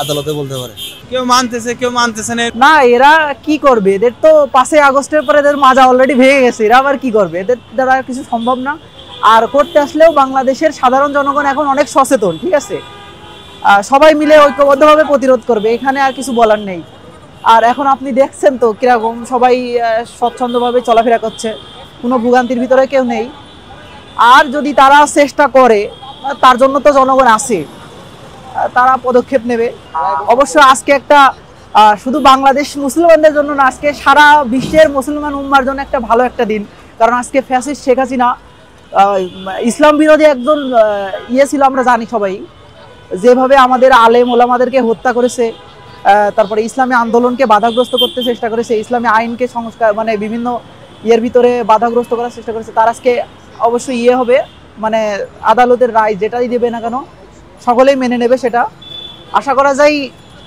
আদালতে বলতে পারে। কেউ মানতেছে কেউ মানতেছে না। না, এরা কি করবে? এদের তো 5ই আগস্টের পরে এদের মাজা অলরেডি ভেঙে গেছে, এরা আবার কি করবে? এদের দ্বারা কিছু সম্ভব না। আর করতে আসলেও বাংলাদেশের সাধারণ জনগণ এখন অনেক সচেতন, ঠিক আছে? সবাই মিলে ঐক্যবদ্ধভাবে প্রতিরোধ করবে, এখানে আর কিছু বলার নেই। আর এখন আপনি দেখছেন তো কিরকম সবাই স্বচ্ছন্দভাবে চলাফেরা করছে, কোনো ভোগান্তির ভিতরে কেউ নেই। আর যদি তারা চেষ্টা করে, তার জন্য তো জনগণ আছে, তারা পদক্ষেপ নেবে অবশ্য। আজকে একটা শুধু বাংলাদেশ মুসলমানদের জন্য না, আজকে সারা বিশ্বের মুসলমান উম্মার জন্য একটা ভালো একটা দিন। কারণ আজকে ফ্যাসিস্ট শেখ হাসিনা ইসলাম বিরোধী একজন ছিল, আমরা জানি সবাই, যেভাবে আমাদের আলেম ওলামাদেরকে হত্যা করেছে, তারপরে ইসলামী আন্দোলনকে বাধাগ্রস্ত করতে চেষ্টা করেছে, ইসলামী আইনকে সংস্কার মানে বিভিন্ন ভিতরে বাধাগ্রস্ত করার চেষ্টা করেছে, তার আজকে অবশ্যই হবে, মানে আদালতের রায় যেটাই দেবে না কেন সকলেই মেনে নেবে। সেটা আশা করা যায়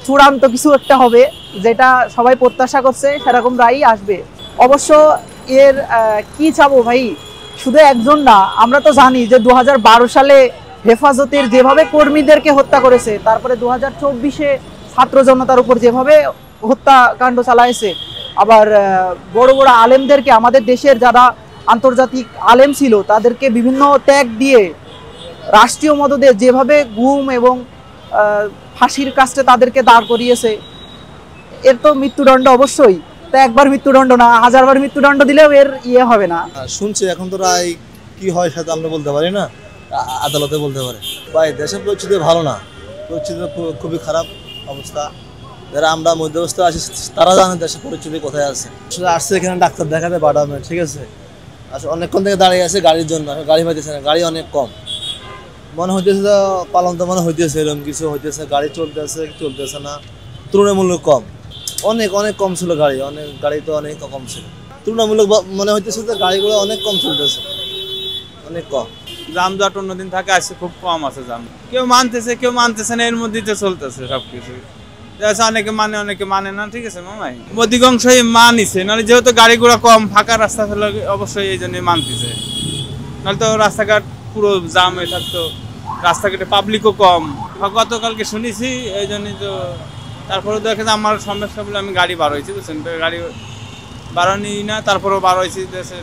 চূড়ান্ত কিছু একটা হবে, যেটা সবাই প্রত্যাশা করছে, সেরকম রায়ই আসবে অবশ্য। এর কি চাবো ভাই, শুধু একজন না, আমরা তো জানি যে 2012 সালে হেফাজতের যেভাবে কর্মীদেরকে হত্যা করেছে, তারপরে 2024-এ ছাত্র জনতার উপর যেভাবে হত্যাকাণ্ড চালাইছে, আবার বড় বড় আলেমদেরকে, আমাদের দেশের যারা আন্তর্জাতিক আলেম ছিল তাদেরকে বিভিন্ন ত্যাগ দিয়ে রাষ্ট্রীয় মদদে যেভাবে গুম এবং ফাঁসির কাছে তাদেরকে দাঁড় করিয়েছে, এর তো মৃত্যুদণ্ড অবশ্যই। তা একবার মৃত্যুদণ্ড না, 1000বার মৃত্যুদণ্ড দিলেও এর হবে না। শুনছি এখন তো রায় কি হয় সেটা আমরা বলতে পারি না, আদালতে বলতে পারে। ভাই দেশের পরিস্থিতি ভালো না, পরিস্থিতি খুবই খারাপ অবস্থা। যারা আমরা মধ্যবস্থা আছি তারা জানে দেশের পরিস্থিতি কোথায় আছে। আসলে আসছে এখানে ডাক্তার দেখাতে বাড়াবে, ঠিক আছে, আসলে অনেকক্ষণ থেকে দাঁড়িয়ে আছে গাড়ির জন্য, গাড়ি পাইতেছে না, গাড়ি অনেক কম মনে হইতেছে, পালন্ত মনে হইতেছে, এরকম কিছু হইতেছে, গাড়ি চলতেছে না, তুলনামূলক কম, অনেক অনেক কম ছিল গাড়ি, গাড়ি তো অনেক কম ছিল, তুলনামূলক মনে হইতেছে যে গাড়িগুলো অনেক কম চলতেছে, অনেক কম। যানজট অন্যদিন থাকে, আজকে খুব কম আছে যান। কেউ মানতেছে কেউ মানতেছে না, এর মধ্যেই তো চলতেছে সবকিছু। অনেকে মানে অনেকে মানে না, ঠিক আছে মামাই, অধিকাংশই মানিছে, নাহলে যেহেতু গাড়ি ঘোড়া কম, ফাঁকা রাস্তা ছিল, অবশ্যই এই জন্যই মানতেছে, নাহলে তো রাস্তাঘাট পুরো জাম হয়ে থাকতো, রাস্তাঘাটে পাবলিকও কম। গতকালকে শুনেছি, এই জন্যই তো। তারপরে দেখে যে আমার সমস্যা বলে আমি গাড়ি বার হয়েছি, বুঝছেন, গাড়ি বাড়ানি না, তারপরেও বার হয়েছি দেশে।